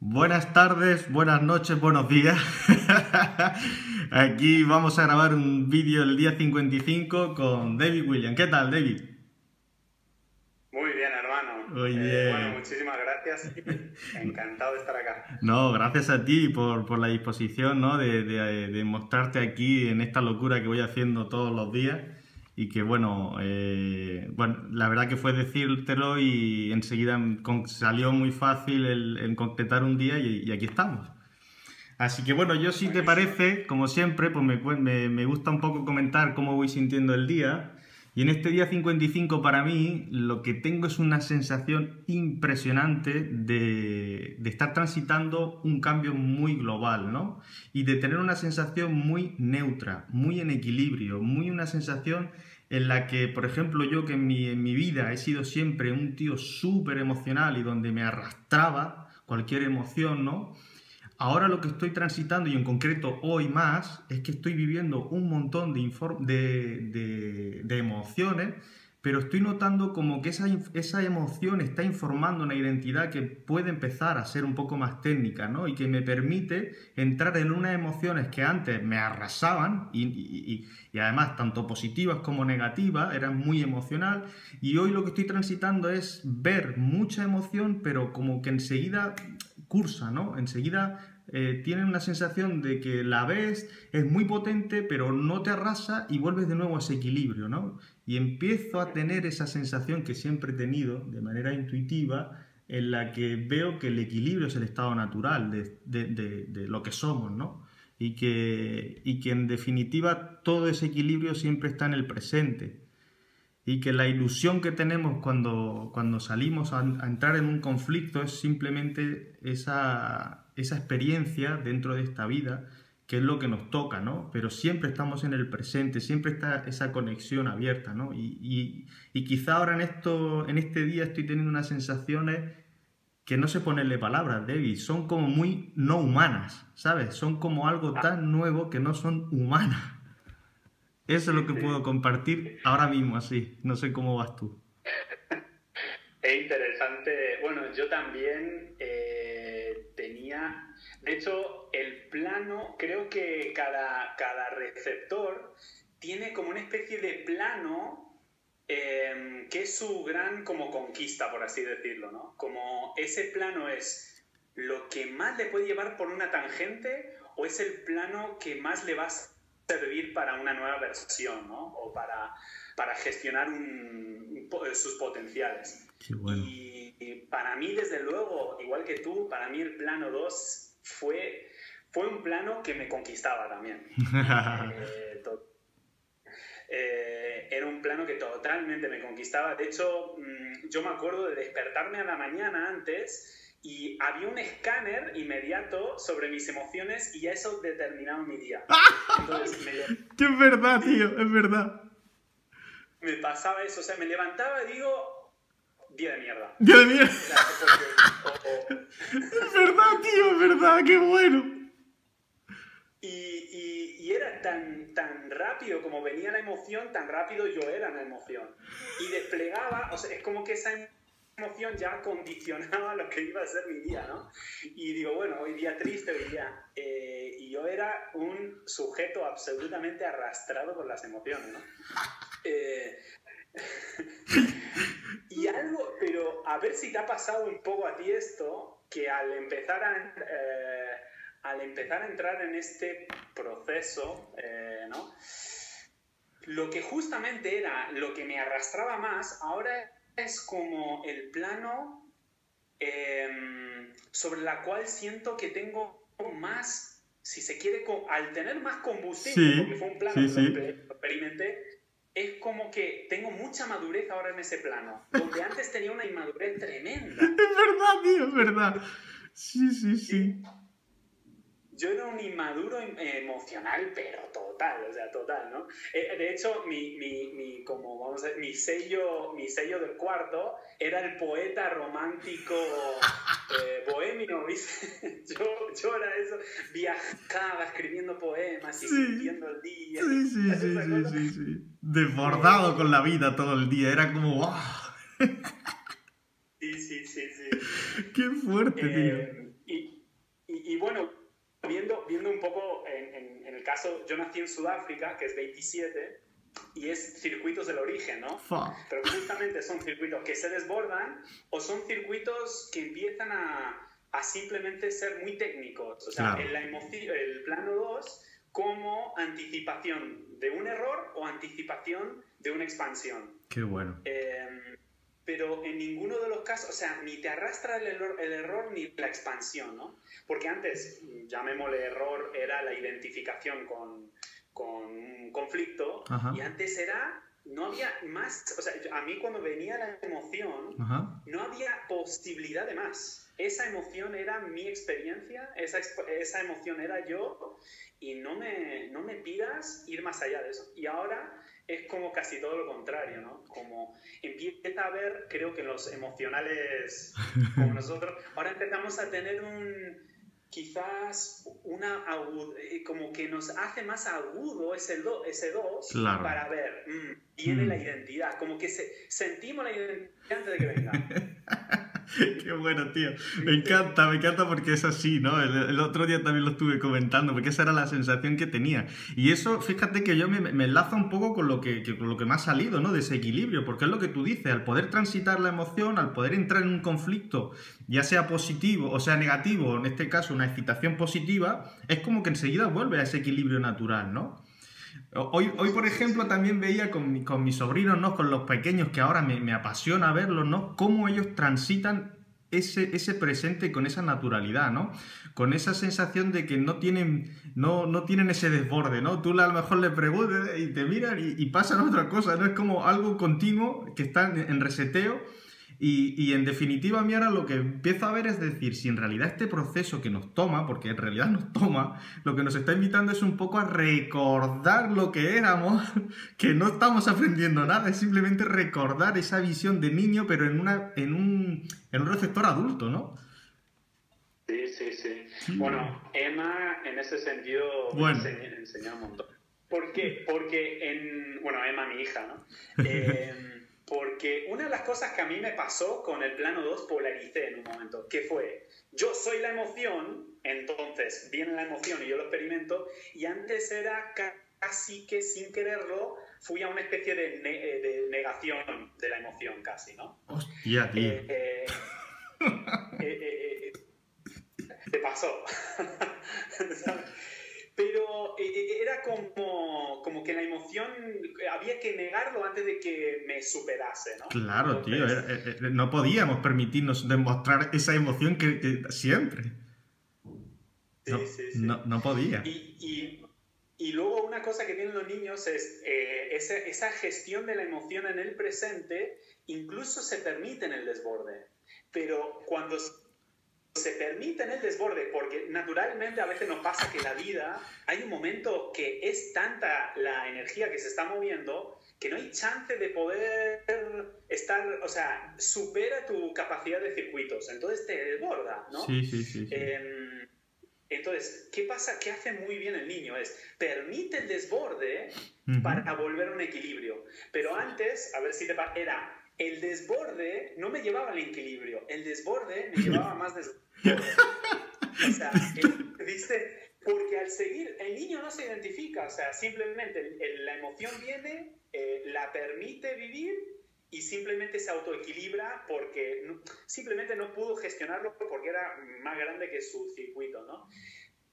Buenas tardes, buenas noches, buenos días. Aquí vamos a grabar un vídeo el día 55 con David Williams. ¿Qué tal, David? Muy bien, hermano. Muy Bueno, bien. muchísimas gracias. Encantado de estar acá. No, gracias a ti por la disposición, ¿no? de mostrarte aquí en esta locura que voy haciendo todos los días. Y que bueno, la verdad que fue decírtelo y enseguida salió muy fácil en concretar un día y aquí estamos. Así que bueno, yo si te Buenísimo. parece, como siempre, pues me gusta un poco comentar cómo voy sintiendo el día. Y en este día 55 para mí lo que tengo es una sensación impresionante de estar transitando un cambio muy global, ¿no? Y de tener una sensación muy neutra, muy en equilibrio, muy una sensación en la que, por ejemplo, yo que en mi vida he sido siempre un tío súper emocional y donde me arrastraba cualquier emoción, ¿no? Ahora lo que estoy transitando, y en concreto hoy más, es que estoy viviendo un montón de emociones, pero estoy notando como que esa emoción está informando una identidad que puede empezar a ser un poco más técnica, ¿no? Y que me permite entrar en unas emociones que antes me arrasaban y además tanto positivas como negativas, eran muy emocional, y hoy lo que estoy transitando es ver mucha emoción, pero como que enseguida cursa, ¿no? Enseguida tienen una sensación de que la ves, es muy potente, pero no te arrasa y vuelves de nuevo a ese equilibrio, ¿no? Y empiezo a tener esa sensación que siempre he tenido de manera intuitiva, en la que veo que el equilibrio es el estado natural de lo que somos, ¿no? Y que en definitiva todo ese equilibrio siempre está en el presente y que la ilusión que tenemos cuando salimos a entrar en un conflicto es simplemente esa experiencia dentro de esta vida, que es lo que nos toca, ¿no? Pero siempre estamos en el presente, siempre está esa conexión abierta, ¿no? Y quizá ahora en este día estoy teniendo unas sensaciones que no sé ponerle palabras, David, son como muy no humanas, ¿sabes? Son como algo Ah, tan nuevo que no son humanas. Eso es lo sí, que puedo sí. compartir ahora mismo, así. No sé cómo vas tú. Es interesante. Bueno, yo también tenía. De hecho, el plano, creo que cada receptor tiene como una especie de plano que es su gran como conquista, por así decirlo, ¿no? Como ese plano es lo que más le puede llevar por una tangente o es el plano que más le va a servir para una nueva versión, ¿no? O para gestionar sus potenciales. Qué bueno. Y para mí, desde luego, igual que tú, para mí el plano 2 fue un plano que me conquistaba también. Eh, era un plano que totalmente me conquistaba. De hecho, yo me acuerdo de despertarme a la mañana antes y había un escáner inmediato sobre mis emociones y eso determinaba mi día. Entonces Que es verdad, tío, es verdad. me pasaba eso, o sea, me levantaba y digo, día de mierda. Dios mío, O sea, porque, es verdad, tío, es verdad, qué bueno. y era tan rápido como venía la emoción, tan rápido yo era la emoción. Y desplegaba, o sea, es como que esa emoción ya condicionaba lo que iba a ser mi día, ¿no? Y digo, bueno, hoy día triste, hoy día... y yo era un sujeto absolutamente arrastrado por las emociones, ¿no? Eh, y algo, pero a ver si te ha pasado un poco a ti esto, que al empezar a entrar en este proceso, ¿no? Lo que justamente era lo que me arrastraba más, ahora es como el plano sobre la cual siento que tengo más, si se quiere, al tener más combustible, porque fue Sí, un plano sí, que lo sí. experimenté, es como que tengo mucha madurez ahora en ese plano, donde antes tenía una inmadurez tremenda. Es verdad, tío, es verdad. Sí, sí, Y sí. yo era un inmaduro emocional, pero total, o sea, total, ¿no? De hecho, como vamos a decir, mi sello del cuarto era el poeta romántico bohemio, ¿viste? Yo era eso, viajaba escribiendo poemas y Sí, sintiendo el día, sí, sí, ¿sabes sí, esa sí, cosa? sí, sí. Desbordado con la vida todo el día. Era como, ¡wow! Sí, sí, sí, sí. ¡Qué fuerte, tío! y bueno, viendo un poco en el caso, yo nací en Sudáfrica, que es 27, y es circuitos del origen, ¿no? Pero justamente son circuitos que se desbordan o son circuitos que empiezan a simplemente ser muy técnicos. O sea, claro. el plano 2 como anticipación de un error o anticipación de una expansión. Qué bueno. Pero en ninguno de los casos, o sea, ni te arrastra el error ni la expansión, ¿no? Porque antes, llamémosle error, era la identificación con un conflicto. Ajá. Y antes no había más, o sea, a mí cuando venía la emoción, ajá, no había posibilidad de más. Esa emoción era mi experiencia, esa emoción era yo, y no me pidas ir más allá de eso. Y ahora es como casi todo lo contrario, ¿no? Como empieza a haber, creo que en los emocionales como nosotros, ahora empezamos a tener quizás como que nos hace más agudo ese 2 claro, para ver, viene la identidad, como que sentimos la identidad antes de que venga. Qué bueno, tío. Me encanta porque es así, ¿no? El otro día también lo estuve comentando, porque esa era la sensación que tenía. Y eso, fíjate que yo me enlaza un poco con lo que me ha salido, ¿no? De ese equilibrio, porque es lo que tú dices, al poder transitar la emoción, al poder entrar en un conflicto, ya sea positivo o sea negativo, en este caso una excitación positiva, es como que enseguida vuelve a ese equilibrio natural, ¿no? Hoy por ejemplo, también veía con mis sobrinos, ¿no? Con los pequeños, que ahora me apasiona verlos, ¿no? Cómo ellos transitan ese presente con esa naturalidad, ¿no? Con esa sensación de que no tienen ese desborde, ¿no? Tú a lo mejor le preguntas y te miran y pasan a otra cosa, ¿no? Es como algo continuo que está en reseteo. Y en definitiva, a mí ahora lo que empiezo a ver es decir, si en realidad este proceso que nos toma, porque en realidad nos toma, lo que nos está invitando es un poco a recordar lo que éramos, que no estamos aprendiendo nada, es simplemente recordar esa visión de niño, pero en un receptor adulto, ¿no? Sí. Bueno, Emma en ese sentido me enseñó un montón. ¿Por qué? Porque Emma, mi hija, ¿no? Porque una de las cosas que a mí me pasó con el plano 2, polaricé en un momento, que fue, yo soy la emoción, entonces viene la emoción y yo lo experimento, y antes era casi que sin quererlo, fui a una especie de negación de la emoción casi, ¿no? Hostia, tío. Te pasó. Pero era como que la emoción había que negarlo antes de que me superase, ¿no? Claro, entonces, tío, no podíamos permitirnos demostrar esa emoción que siempre. Sí. No podía. Y luego una cosa que tienen los niños es esa gestión de la emoción en el presente, incluso se permite en el desborde. Pero cuando se permite en el desborde, porque naturalmente a veces nos pasa que en la vida hay un momento que es tanta la energía que se está moviendo que no hay chance de poder estar, o sea, supera tu capacidad de circuitos, entonces te desborda, ¿no? Sí. Entonces, ¿qué pasa? ¿Qué hace muy bien el niño? Permite el desborde para volver a un equilibrio. Pero antes, a ver si te pasa, era el desborde no me llevaba al equilibrio, el desborde me llevaba más desborde. O sea, ¿viste? Porque al seguir, el niño no se identifica, o sea, simplemente la emoción viene, la permite vivir y simplemente se autoequilibra porque simplemente no pudo gestionarlo porque era más grande que su circuito, ¿no?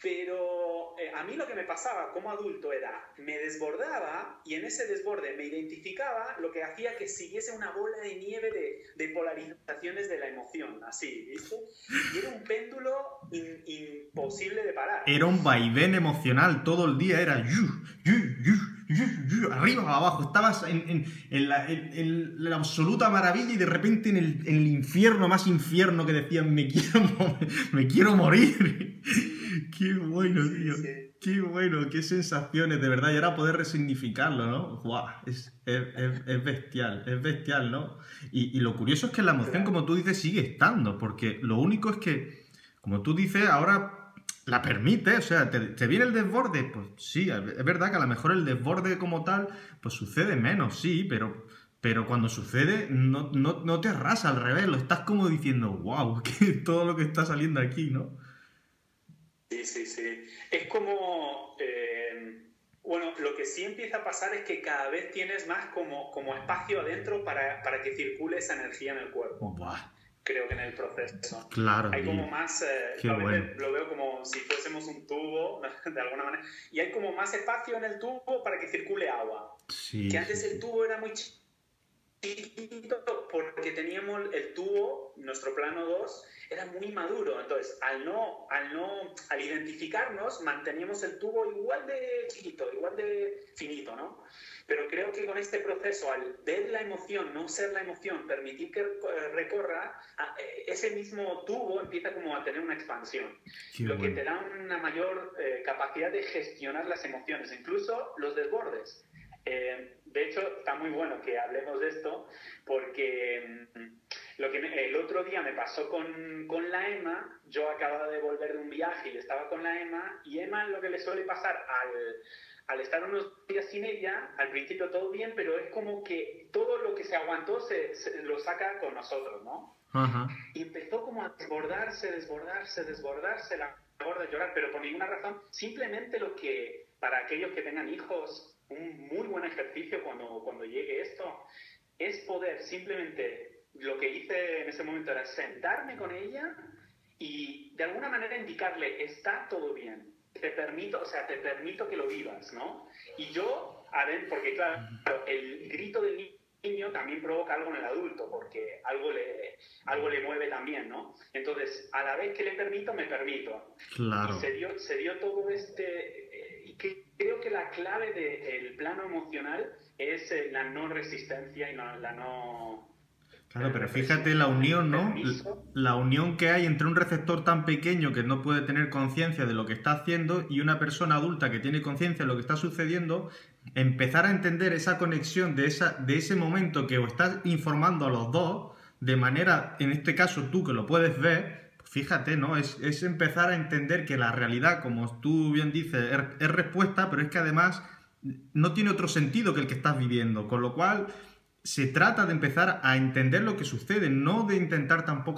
Pero a mí lo que me pasaba como adulto era, me desbordaba y en ese desborde me identificaba, lo que hacía que siguiese una bola de nieve de polarizaciones de la emoción, así, ¿viste? Y era un péndulo imposible de parar. Era un vaivén emocional, todo el día era arriba, abajo, estabas en la absoluta maravilla y de repente en el infierno más infierno que decían, me quiero morir. Qué bueno, tío. Sí. Qué bueno, qué sensaciones, de verdad. Y ahora poder resignificarlo, ¿no? ¡Guau! Es bestial, ¿no? Y lo curioso es que la emoción, como tú dices, sigue estando, porque lo único es que, como tú dices, ahora la permite, o sea, ¿te viene el desborde? Pues sí, es verdad que a lo mejor el desborde como tal, pues sucede menos, sí, pero cuando sucede no te arrasa, al revés, lo estás como diciendo, wow, que todo lo que está saliendo aquí, ¿no? Sí, sí, sí. Es como, bueno, lo que sí empieza a pasar es que cada vez tienes más como espacio adentro para que circule esa energía en el cuerpo, Buah, creo que en el proceso. claro, Hay como tío. más, Qué a bueno. veces lo veo como si fuésemos un tubo, de alguna manera, y hay como más espacio en el tubo para que circule agua. Que Sí, sí, antes el sí. tubo era muy chiquito porque teníamos el tubo, nuestro plano 2 era muy maduro. Entonces, al identificarnos, manteníamos el tubo igual de chiquito, igual de finito, ¿no? Pero creo que con este proceso, al ver la emoción, no ser la emoción, permitir que recorra, ese mismo tubo empieza como a tener una expansión, Qué lo que bueno. te da una mayor capacidad de gestionar las emociones, incluso los desbordes. De hecho, está muy bueno que hablemos de esto porque el otro día me pasó con la Emma. Yo acababa de volver de un viaje y estaba con la Emma, y Emma lo que le suele pasar al estar unos días sin ella, al principio todo bien, pero es como que todo lo que se aguantó se lo saca con nosotros, ¿no? Ajá. Y empezó como a desbordarse la gorda a llorar, pero por ninguna razón. Simplemente lo que, para aquellos que tengan hijos, un muy buen ejercicio cuando llegue esto, es poder simplemente, lo que hice en ese momento era sentarme con ella y de alguna manera indicarle, está todo bien, te permito, o sea, te permito que lo vivas, ¿no? Y yo, porque claro, el grito del niño también provoca algo en el adulto, porque algo le mueve también, ¿no? Entonces, a la vez que le permito, me permito. Y Claro. se dio todo y creo que la clave del plano emocional es la no resistencia y la no Claro, pero represión, fíjate la ¿no? El unión, ¿no? permiso. La unión que hay entre un receptor tan pequeño que no puede tener conciencia de lo que está haciendo y una persona adulta que tiene conciencia de lo que está sucediendo, empezar a entender esa conexión de ese momento que os estás informando a los dos, de manera, en este caso tú que lo puedes ver, pues fíjate, ¿no? Es empezar a entender que la realidad, como tú bien dices, es respuesta, pero es que además no tiene otro sentido que el que estás viviendo, con lo cual se trata de empezar a entender lo que sucede, no de intentar tampoco